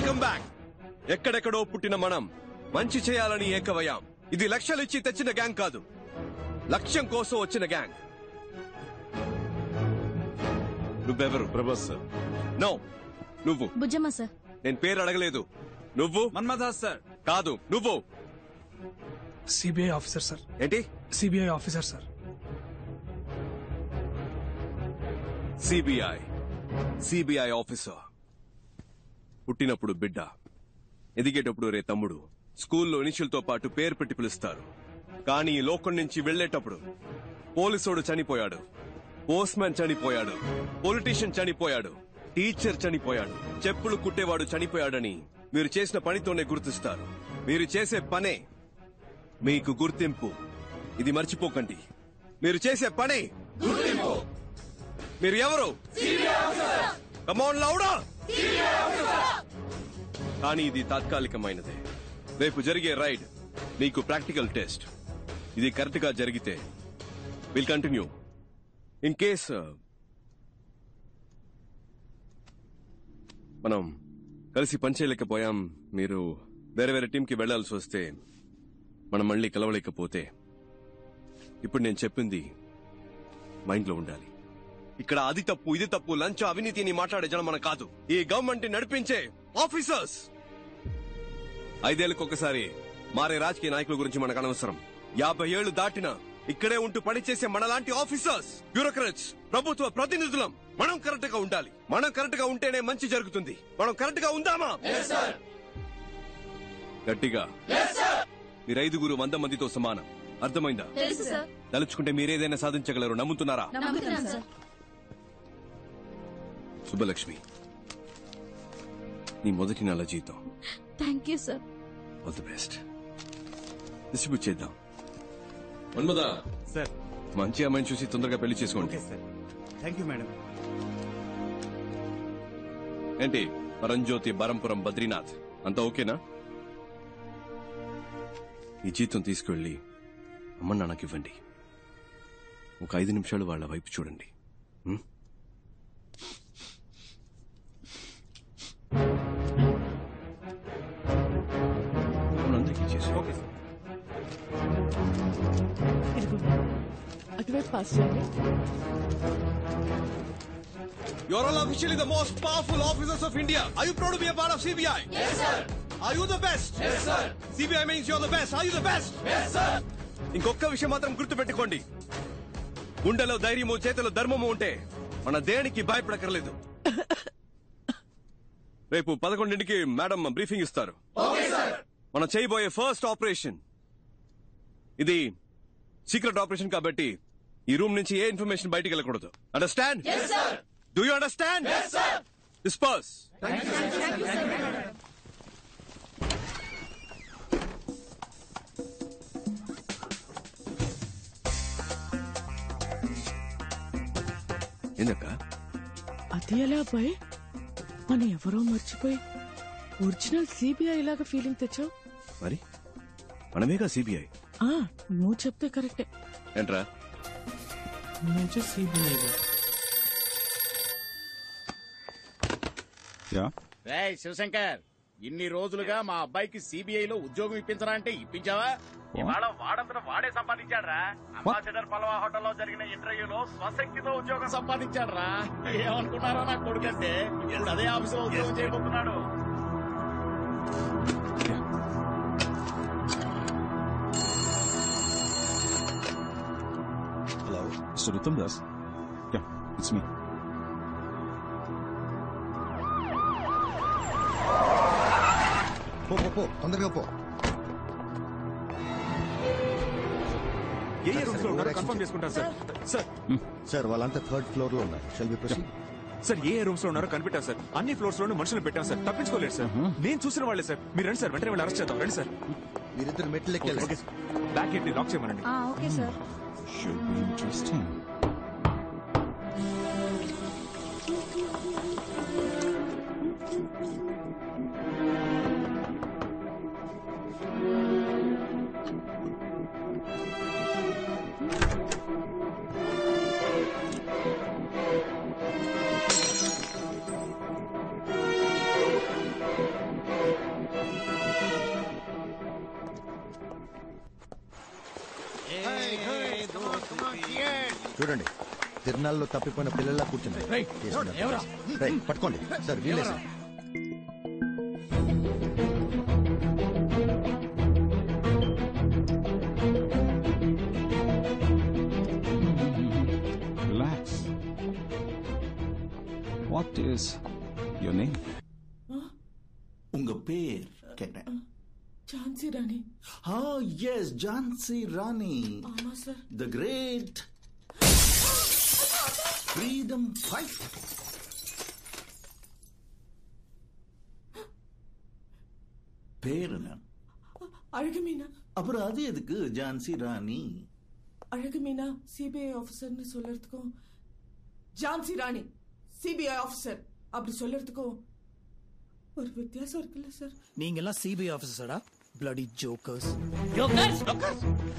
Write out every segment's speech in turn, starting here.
Welcome back. ఎక్కడెక్కడో పుట్టిన మనం మంచి చేయాలని ఏకవయ్యాం. ఇది లక్షలిచ్చి తెచ్చిన గ్యాంగ్ కాదు, లక్ష్యం కోసం వచ్చిన గ్యాంగ్. నువ్వెవరు? ప్రభాస్ సార్. నో, నువ్వు. బుజ్జమ్మ సార్. నేను పేరు అడగలేదు. నువ్వు? మన్మథాస్ సార్. కాదు, నువ్వు. CBI officer sir. ఏంటి? CBI officer sir. CBI officer. పుట్టినప్పుడు బిడ్డ, ఎదిగేటప్పుడు రే తమ్ముడు. స్కూల్లో ఇనిషియల్తో పాటు పేరు పెట్టి పిలుస్తారు. కానీ ఈ లోకం నుంచి వెళ్లేటప్పుడు పోలీసోడు చనిపోయాడు, పోస్ట్ మ్యాన్ చనిపోయాడు, పొలిటీషియన్ చనిపోయాడు, టీచర్ చనిపోయాడు, చెప్పులు కుట్టేవాడు చనిపోయాడని మీరు చేసిన పనితోనే గుర్తిస్తారు. మీరు చేసే పనే మీకు గుర్తింపు. ఇది మర్చిపోకండి. మీరు చేసే పనే గుర్తింపు. మీరు ఎవరు? కమ్ ఆన్ లౌడా. కానీ ఇది తాత్కాలికమైనదే. రేపు జరిగే రైడ్ మీకు ప్రాక్టికల్ టెస్ట్. ఇది కరెక్ట్ గా జరిగితే విల్ కంటిన్యూ. ఇన్ కేస్ మనం కలిసి పనిచేయలేకపోయాం, మీరు వేరే వేరే టీంకి వెళ్లాల్సి వస్తే, మనం మళ్ళీ కలవలేకపోతే, ఇప్పుడు నేను చెప్పింది మైండ్ లో ఉండాలి. ఇక్కడ అది తప్పు, ఇది తప్పు, లంచ్, అవినీతి అని మాట్లాడే జనం మనం కాదు. ఈ గవర్నమెంట్ నడిపించే ఆఫీసర్స్. 5 ఏళ్లకు ఒకసారి మారే రాజకీయ నాయకుల గురించి మనకు అనవసరం. 50 ఏళ్లు దాటినా ఇక్కడే ఉంటూ పనిచేసే మనలాంటి ఆఫీసర్స్, బ్యూరోక్రాట్స్, ప్రభుత్వ ప్రతినిధులం మనం కరెక్ట్ గా ఉండాలి. మనం కరెక్ట్ గా ఉంటేనే మంచి జరుగుతుంది. మనం కరెక్ట్ గా ఉందామా? గట్టిగా. మీరు 5 100 మందితో సమానం. అర్థమైందా? తలుచుకుంటే మీరేదైనా సాధించగలరు. నమ్ముతున్నారా? సుబ్బలక్ష్మి, నీ మొదటి నెల జీతం. Thank you sir. All the best. Distribute చేద్దాం. మన్మదా సార్, మంచి అమ్మాయిని చూసి తొందరగా పెళ్లి చేసుకోండి. Thank you madam. ఏంటి పరంజ్యోతి, బరంపురం, బద్రీనాథ్ అంతా ఓకేనా? ఈ జీతం తీసుకువెళ్ళి అమ్మ నాన్నకి ఇవ్వండి. ఒక 5 నిమిషాలు వాళ్ళ వైపు చూడండి. అందరికీ చేసి ఓకే సార్. అటువైపు పాస్ చేయండి. You are all officially the most powerful officers of India. Are you proud to be a part of CBI? Yes, sir. Are you the best? Yes, sir. CBI means you're the best. Are you the best? Yes, sir. ఇంకొక విషయం మాత్రం గుర్తుపెట్టుకోండి. గుండెలో ధైర్యము, చేతిలో ధర్మము ఉంటే మన దేనికి భయపడక్కర్లేదు. రేపు 11ంటికి మేడం బ్రీఫింగ్ ఇస్తారు. మనం చేయబోయే ఫస్ట్ ఆపరేషన్ ఇది సీక్రెట్ ఆపరేషన్ కాబట్టి ఈ రూమ్ నుంచి ఏ ఇన్ఫర్మేషన్ బయటికి వెళ్ళకూడదు. Understand? Yes, sir. Do you understand? Yes, sir. Disperse. Thank you, sir. Thank you, sir. ఏందక్క? అది ఎలా అబ్బాయి? మన ఎవరో మర్చిపోయి ఒరిజినల్ సిబిఐ లాగా ఫీలింగ్ తెచ్చావు. మరి మనమేగా సిబిఐ. నువ్వు చెప్తే కరెక్టే. ఏంట్రా? సిబిఐ శివశంకర్, ఇన్ని రోజులుగా మా అబ్బాయికి సిబిఐలో ఉద్యోగం ఇప్పించరా అంటే ఇప్పించావా? ఇవాళ వాడంతట వాడే సంపాదించాడ్రా. అంబాసిడర్ పలవా హోటల్లో జరిగిన ఇంటర్వ్యూలో స్వశక్తితో ఉద్యోగం సంపాదించాడ్రా. ఏమనుకున్నారా నా కొడుకంటే? ఇప్పుడు అదే ఆఫీసులో ఉద్యోగం చేయబోతున్నాడు. Hello, mister Uttam Das. Yeah, it's me. పో తొందరగా పో. ఏ రూమ్స్ లో ఉన్నారో కన్ఫర్మ్ చేసుకుంటారు సార్. సార్ వాళ్ళంతా 3rd ఫ్లోర్ లో ఉన్నారు. Shall we proceed? సార్, ఏ రూమ్స్ లో ఉన్నారో కనిపెట్టాం సార్. అన్ని ఫ్లోర్స్ లోనూ మనుషులు పెట్టాం సార్. తప్పించుకోలేదు సార్. నేను చూసిన వాళ్ళే సార్. మీరు రండి సార్, వెంటనే వాళ్ళు అరెస్ట్ చేద్దాం. రండి సార్. మీరిద్దరు మెట్లు ఎక్కాలి. బ్యాక్ గేట్ ని లాక్ చేయమనండి. Okay sir. Should be interesting. చూడండి తిరునాళ్ళలో తప్పిపోయిన పిల్లల్లా కూర్చున్నారు రేయ్, పట్టుకోండి సార్ వీలే sir. Relax. What is your name? உங்க பேர் கேட்டேன். ఝాన్సీ రాణి. எஸ் ஜான்சி ராணி, ஆமா sir. The great freedom fight. பேர் என்ன? அழகுமீனா. அப்புறம் அது எதுக்கு ஜான்சி ராணி? அழகுமீனா சிபிஐ ஆபீசர்னு சொல்றதுக்கும் ஜான்சி ராணி சிபிஐ ஆபீசர் அப்படி சொல்றதுக்கும் ஒரு வித்தியாசம் இருக்குல்ல சார்? நீங்க எல்லாம் CBI ஆபீசர்டா, bloody jokers. Jokers?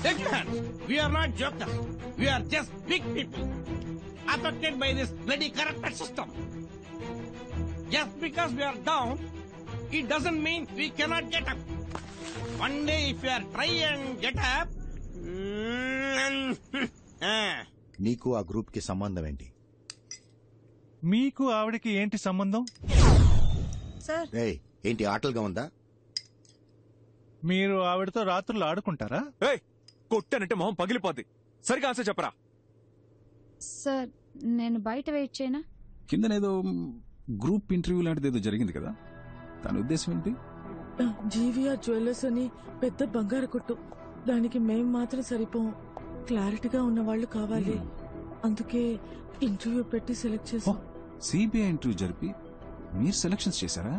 Take your hands. We are not jokers. We are just big people affected by this bloody corrupted system. Just because we are down, it doesn't mean we cannot get up. One day if we are try and get up, నీకు ఆ group కి సంబంధం ఏంటి? మీకు ఆవిడకి ఏంటి సంబంధం? Sir రేయ్, ఏంటి ఆటలుగా ఉందా? మీరు ఆవిడతో రాత్రులు ఆడుకుంటారా? ఏయ్, కొట్టానంటే మొహం పగిలిపోద్ది. సరిగా ఆన్సర్ చెప్పరా. సార్ నేను బయట వెయిట్ చేయనా? కిందనేదో గ్రూప్ ఇంటర్వ్యూ లాంటిది ఏదో జరిగింది కదా, దాని ఉద్దేశం ఏంటి? జీవీఆర్ జ్యువెలర్స్ అని పెద్ద బంగారు కొట్టు, దానికి మేం మాత్రం సరిపోం. క్లారిటీగా ఉన్న వాళ్ళు కావాలి, అందుకే ఇంటర్వ్యూ పెట్టి సెలెక్ట్ చేసాం. సిబిఐ ఇంటర్వ్యూ జరిపి మీరు సెలక్షన్స్ చేశారా?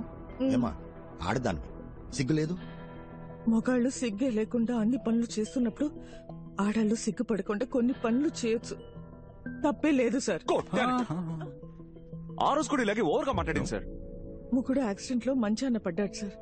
ఏమా ఆడదాన్ని సిగ్గులేదు? మొగాళ్ళు సిగ్గే లేకుండా అన్ని పనులు చేస్తున్నప్పుడు ఆడాళ్ళు సిగ్గుపడకుండా కొన్ని పనులు చేయొచ్చు, తప్పే లేదు సార్. ఆ రోజు కూడా ఇలాగే ఓవర్గా మాట్లాడింది సార్. ముగ్గుడు యాక్సిడెంట్ లో మంచాన పడ్డాడు సార్.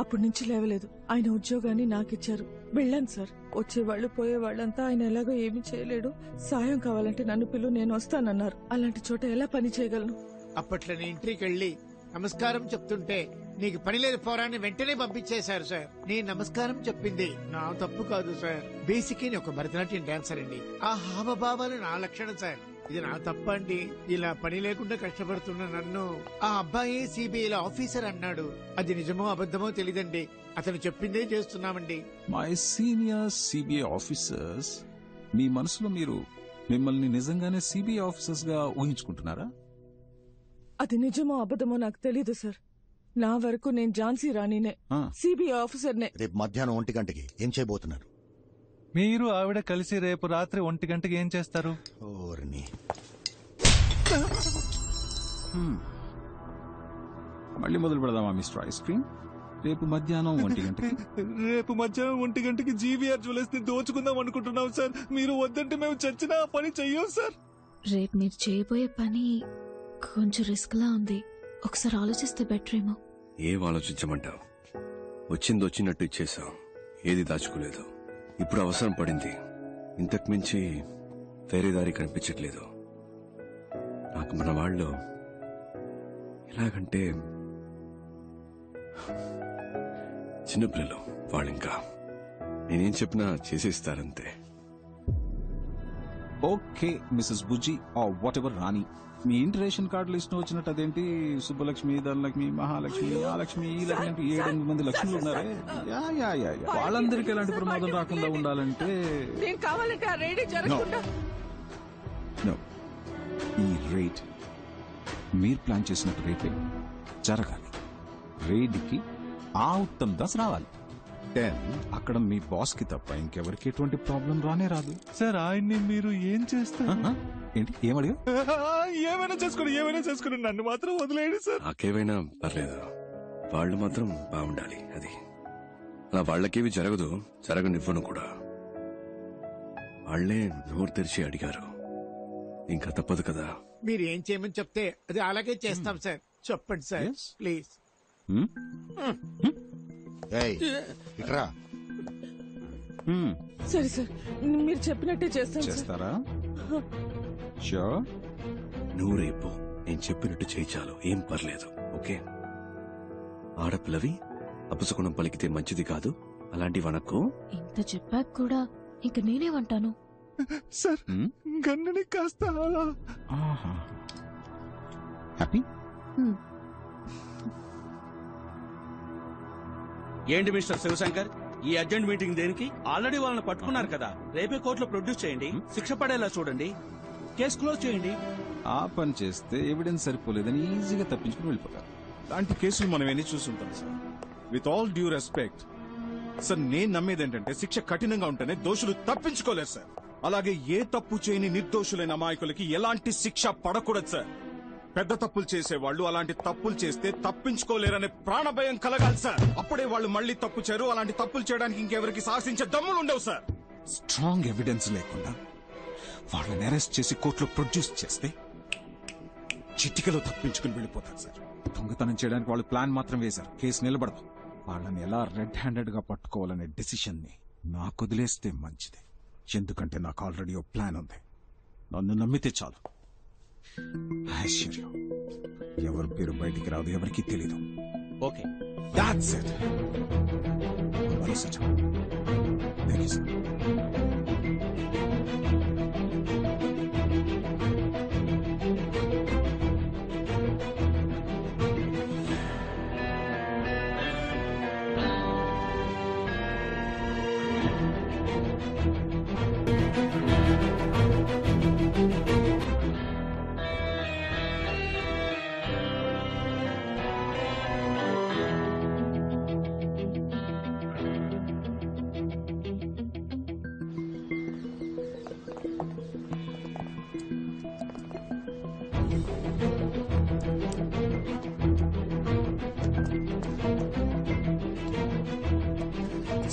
అప్పటి నుంచి లేవలేదు. ఆయన ఉద్యోగాన్ని నాకిచ్చారు, వెళ్ళాను సార్. వచ్చేవాళ్లు పోయేవాళ్ళంతా ఆయన ఎలాగో ఏమీ చేయలేడు, సాయం కావాలంటే నన్ను పిలు, నేను వస్తానన్నారు. అలాంటి చోట ఎలా పని చేయగలను? అప్పట్లో నేను ఇంటికి వెళ్ళి నమస్కారం చెప్తుంటే నీకు పని లేదు పోరాన్ని వెంటనే పంపించేశారు సార్. నేను నమస్కారం చెప్పింది నా తప్పు కాదు సార్. బేసిక్ నేను ఒక భరతనాట్యం డాన్సర్ అండి. ఆ హావభావాలు నా లక్షణం సార్. ఇది నా తప్పండి. ఇలా పని లేకుండా కష్టపడుతున్న నన్ను ఆ అబ్బాయి సిబిఐ ఆఫీసర్ అన్నాడు. అది నిజమో అబద్ధమో తెలీదండి. అతను చెప్పిందే చేస్తున్నామండి. మై సీనియర్ సిబిఐ ఆఫీసర్స్, మీ మనసులో మీరు మిమ్మల్ని నిజంగానే సిబిఐ ఆఫీసర్స్ గా ఊహించుకుంటున్నారా? అది నిజమో అబద్ధమో నాకు తెలీదు సార్. నా వరకు నేను ఝాన్సీ రాణినే, సిబిఐ ఆఫీసర్నే. రేపు మధ్యాహ్నం 1 గంటకి ఏం చేయబోతున్నారు? మీరు ఆవిడ కలిసి రేపు రాత్రి 1 గంటకి ఏం చేస్తారు? ఓర్ని మళ్ళీ మొదలు పెడదామా మిస్టర్ ఐస్ క్రీమ్? రేపు మధ్యాహ్నం 1 గంటకి. రేపు మధ్యాహ్నం 1 గంటకి జీవీఆర్ జ్యువెలర్స్ ని దోచుకుందాం అనుకుంటున్నాం సార్. మీరు వద్దంటే మేము చచ్చినా ఆ పని చెయ్యం సార్. రేపు మీరు చేయబోయే పని కొంచెం రిస్క్ లా ఉంది, ఒకసారి ఆలోచిస్తే బెటర్ ఏమో. ఏం ఆలోచించమంటావు? వచ్చింది వచ్చినట్టు ఇచ్చేసాం, ఏది దాచుకోలేదు. ఇప్పుడు అవసరం పడింది, ఇంతకు మించి వేరే దారి కనిపించట్లేదు నాకు. మన వాళ్ళు ఎలాగంటే చిన్నపిల్లలు, వాళ్ళింకా నేనేం చెప్పినా చేసేస్తారంతే. Okay Mrs Bujji or whatever Rani, మీ ఇంటి రేషన్ కార్డు లిస్ట్ వచ్చినట్టు అదేంటి సుబ్బలక్ష్మి, ధనలక్ష్మి, మహాలక్ష్మి, ఆ లక్ష్మి, ఈ లక్ష్మి, 7-8 మంది లక్ష్ములు ఉన్నారే. వాళ్ళందరికీ ఎలాంటి ప్రమాదం రాకుండా ఉండాలంటే కావాలంటే ఆ రైడ్ జరగకుండా ఈ రైడ్ మీరు ప్లాన్ చేసినట్టు రేపే జరగాలి. రైడ్కి ఆ ఉత్తమ్ దాస్ రావాలి. 10 అక్కడ మీ బాస్ కి తప్ప ఇంకెవరికి ఎటువంటి ప్రాబ్లం రానే రాదు. సార్ ఆయన్ని మీరు ఏం చేస్తారు? ఏంటి ఏమడిగా? ఏమైనా చేసుకుని నన్ను మాత్రం వదిలేయండి సార్. నాకేమైనా పర్లేదు, వాళ్ళు మాత్రం బాగుండాలి. అది అలా వాళ్ళకేవి జరగదు, జరగనివ్వను కూడా. వాళ్లే నోరు తెరిచి అడిగారు, ఇంకా తప్పదు కదా. మీరు ఏం చేయమని చెప్తే అది అలాగే చేస్తాం సార్. చెప్పండి సార్ ప్లీజ్. ఇట్రా. సరే సార్, మీరు చెప్పినట్టే చేస్తాం. చేస్తారా? షూర్. నువ్వు రేపు నేను చెప్పినట్టు చేయి చాలు, ఏం పర్లేదు. ఓకే? ఆడపిల్లవి అపశకునం పలికితే మంచిది కాదు, అలాంటి వనకు. ఇంత చెప్పాక కూడా ఇంక నేనేమంటాను? సార్ గన్నుని కాస్త అలా హ్యాపీ. ఏంటి మిస్టర్ శివశంకర్, ఈ అర్జెంట్ మీటింగ్ దేనికి? ఆల్రెడీ వాళ్ళని పట్టుకున్నారు కదా, రేపే కోర్టులో ప్రొడ్యూస్ చేయండి, శిక్ష పడేలా చూడండి, కేసు క్లోజ్ చేయండి. ఆ పని చేస్తే ఎవిడెన్స్ సరిపోలేదని ఈజీగా తప్పించుకుని వెళ్ళిపోతారు. లాంటి కేసులు మనం ఎన్ని చూస్తుంటాం sir. With all due respect sir, నేను నమ్మేది ఏంటంటే శిక్ష కఠినంగా ఉంటేనే దోషులు తప్పించుకోలేరు సార్. అలాగే ఏ తప్పు చేయని నిర్దోషులైన అమాయకులకి ఎలాంటి శిక్ష పడకూడదు సార్. పెద్ద తప్పులు చేసేవాళ్ళు అలాంటి తప్పులు చేస్తే తప్పించుకోలేరనే ప్రాణభయం కలగాలి సార్. అప్పుడే వాళ్ళు మళ్ళీ తప్పు చేయరు. అలాంటి తప్పులు చేయడానికి ఇంకెవరికి సాహసించే దమ్ములు ఉండవు సార్. స్ట్రాంగ్ ఎవిడెన్స్ లేకుండా వాళ్ళని అరెస్ట్ చేసి కోర్టులో ప్రొడ్యూస్ చేస్తే చిటికలో తప్పించుకుని వెళ్ళిపోతారు సార్. దొంగతనం చేయడానికి వాళ్ళు ప్లాన్ మాత్రం వేశారు, కేసు నిలబడదు. వాళ్ళని ఎలా రెడ్ హ్యాండెడ్ గా పట్టుకోవాలనే డెసిషన్ ని నాకు వదిలేస్తే మంచిది. ఎందుకంటే నాకు ఆల్రెడీ ఓ ప్లాన్ ఉంది. నన్ను నమ్మితే చాలు. ఐశ్వర్యం ఎవరి పేరు బయటికి రాదు, ఎవరికి తెలీదు. Okay, that's it. భరోసా చాలు. Thank you sir.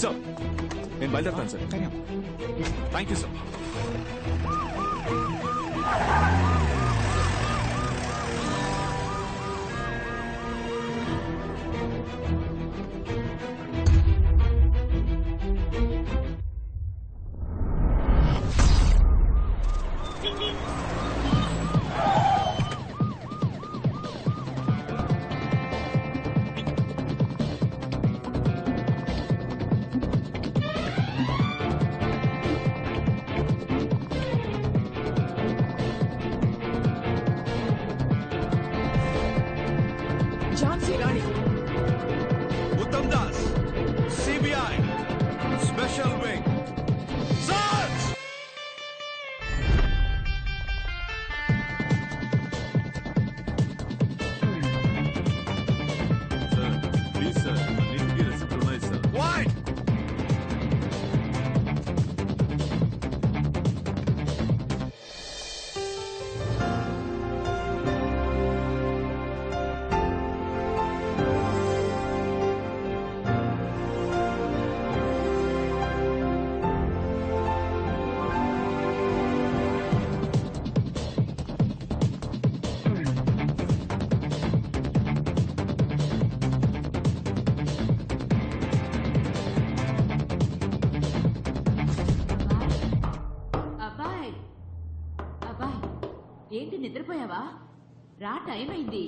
సార్ నేను బయలుదేరుతాను sir. Thank you sir. Jhansi Rani, Uttam Das, CBI special wing. Search! Sir please sir, అన్నింటికీ రెసిప్ట్ ఉన్నాయి సార్. Why? అబ్బాయ్ అబ్బాయ్, ఏంటి నిద్రపోయావా? రా, టైం అయింది.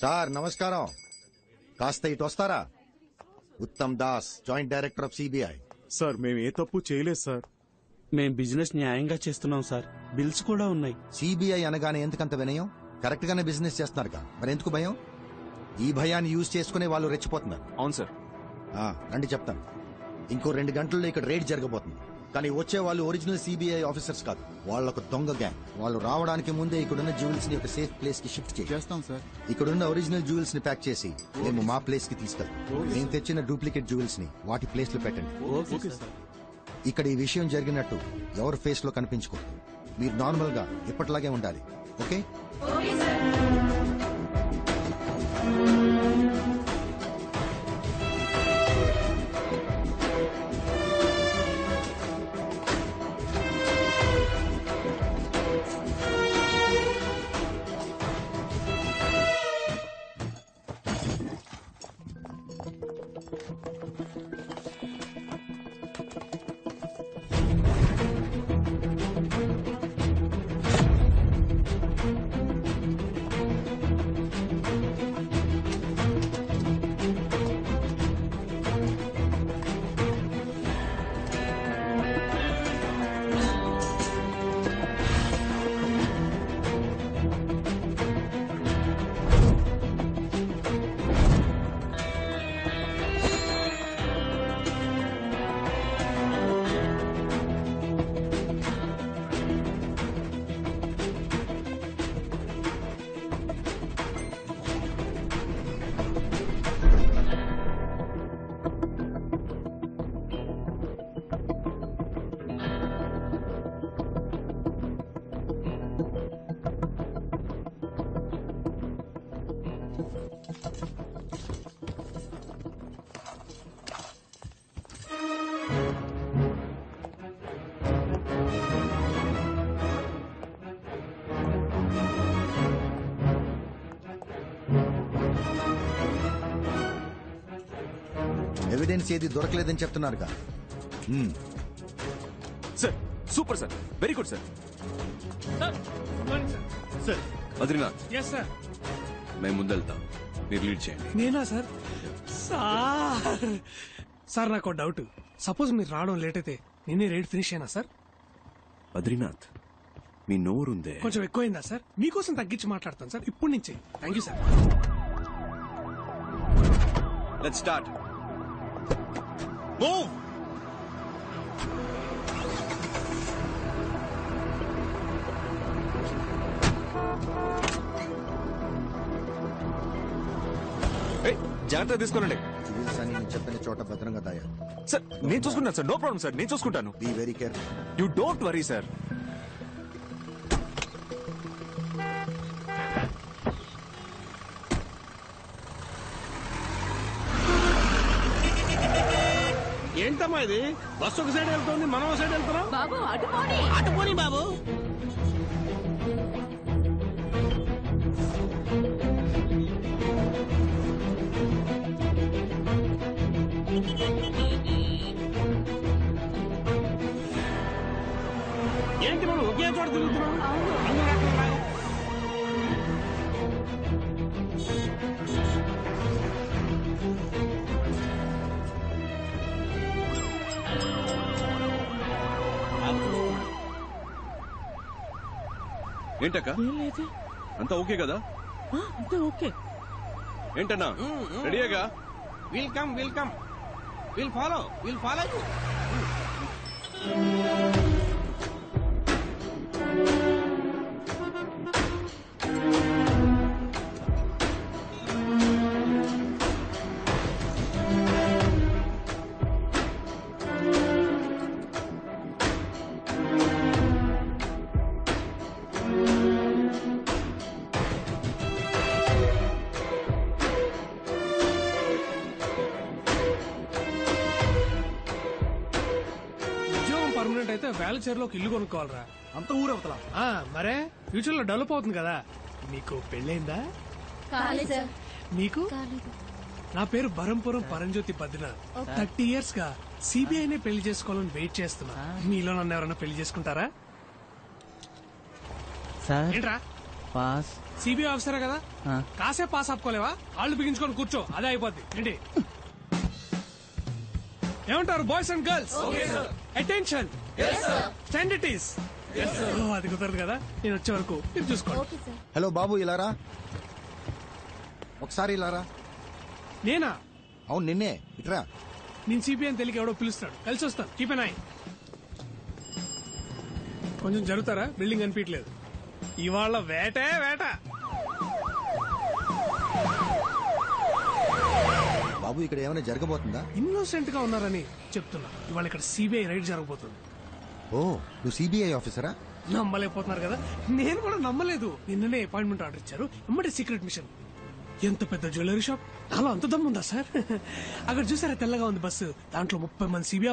సార్ నమస్కారం. కాస్త ఇటు వస్తారా? Uttam Das, joint director of CBI. Sir మేము ఏ తప్పు చేయలేదు సార్. మేం బిజినెస్ న్యాయంగా చేస్తున్నాం సార్, బిల్స్ కూడా ఉన్నాయి. సిబిఐ అనగానే ఎందుకంత వినయం? కరెక్ట్ గానే బిజినెస్ చేస్తున్నారుగా, మరి ఎందుకు భయం? ఈ భయాన్ని యూజ్ చేసుకునే వాళ్ళు రెచ్చిపోతున్నారు. అవును సార్. రండి చెప్తాను. ఇంకో 2 గంటల్లో ఇక్కడ రేడ్ జరగబోతుంది. కానీ వచ్చే వాళ్ళు ఒరిజినల్ సిబిఐ ఆఫీసర్స్ కాదు, వాళ్ళొక దొంగ గ్యాంగ్. వాళ్ళు రావడానికి ముందే ఇక్కడున్న జ్యువెల్స్ ని ఒక సేఫ్ ప్లేస్ కి షిఫ్ట్ చేస్తాం సార్. ఇక్కడున్న ఒరిజినల్ జ్యువెల్స్ ని ప్యాక్ చేసి మేము మా ప్లేస్ కి తీసుకెళ్తాం. నేను తెచ్చిన డూప్లికేట్ జ్యువెల్స్ ని వాటి ప్లేస్ లో పెట్టండి. Okay sir. ఇక్కడ ఈ విషయం జరిగినట్టు ఎవరు ఫేస్ లో కనిపించకూడదు. మీరు నార్మల్ గా ఇప్పటిలాగే ఉండాలి. ఓకే? ఎవిడెన్స్ ఏది దొరకలేదని చెప్తున్నారుగా. Sir super sir, very good sir. Sir Badrinath, yes sir. మేము ముందెళ్తాం, మీరు లీడ్ చేయండి. నేనా సార్? సార్ నాకు డౌట్. సపోజ్ మీరు రావడం లేట్ అయితే నేనే రైడ్ ఫినిష్ అయినా సార్? బద్రీనాథ్, మీ నోరుందే కొంచెం ఎక్కువైందా సార్? మీకోసం తగ్గించి మాట్లాడతాను సార్ ఇప్పటి నుంచే. Thank you sir. Let's start. Move. జాగ్రత్త తీసుకోనండి. సివిల్స్ అని నేను చెప్పిన చోట భద్రంగా దాయా. సార్ నేను చూసుకుంటాను సార్, నో ప్రాబ్లం సార్, నేను చూసుకుంటాను. Be very careful. You don't worry sir. ఏంటమ్మా ఇది? బస్సు ఒక సైడ్ వెళ్తుంది, మనం ఒక సైడ్ వెళ్తున్నాం. బాబు అటుపోని. అటుపోని బాబు. ఏంటి మనం ఒకే చోట తిరుగుతున్నాం? అందరూ అక్కడ ఉన్నారు. ఏంటక్క, అంతా ఓకే కదా? అంతా ఓకే. ఏంటన్నా రెడీగా? Welcome welcome. Will follow you. Permanent అయితే వేలచేరులో ఒక ఇల్లు కొనుక్కోవాలరా. అంత ఊరవతల మరే ఫ్యూచర్ లో డెవలప్ అవుతుంది కదా. మీకు పెళ్ళైందా? మీకు? నా పేరు బరంపురం పరంజ్యోతి బద్రీనాథ్. 30 years గా సిబిఐనే పెళ్లి చేసుకోవాలని వెయిట్ చేస్తున్నా. మీలో నన్ను ఎవరైనా పెళ్లి చేసుకుంటారా? ఏంట్రా పాస్? సిబిఐ ఆఫీసరే కదా, కాసేపు పాస్ ఆపుకోలేవా? కాళ్ళు బిగించుకొని కూర్చో, అదే అయిపోద్ది. ఏంటి ఏమంటారు బాయ్స్ అండ్ గర్ల్స్? అటెన్షన్, స్టాండర్టీస్. అది కుదరదు కదా, నేను వచ్చే వరకు మీరు చూసుకోండి. హలో బాబు, ఇలారా ఒకసారి. ఇలారా. నేనా? అవును నిన్నే. ఇట్రా. నేను సిబిఐ అని తెలియక ఎవడో పిలుస్తాడు, కలిసి వస్తాను. Keep N I. కొంచెం జరుగుతారా? బిల్డింగ్ అనిపించలేదు. ఇవాళ వేటే వేట. బాబు ఇక్కడ ఏమైనా జరగబోతుందా? ఇన్నోసెంట్ గా ఉన్నారని చెప్తున్నా. ఇవాళ ఇక్కడ సిబిఐ రైడ్ జరగబోతుంది. ఓ, నువ్వు సిబిఐ ఆఫీసరా? నమ్మలేకపోతున్నారు కదా, నేను కూడా నమ్మలేదు. నిన్ననే అపాయింట్మెంట్ ఆర్డర్ ఇచ్చారు, ఎమ్మటే సీక్రెట్ మిషన్. ఎంత పెద్ద జ్యువెలరీ షాప్, నాలో అంత దమ్ముందా సార్? అక్కడ చూసారా తెల్లగా ఉంది బస్సు, దాంట్లో 30 మంది సిబిఐ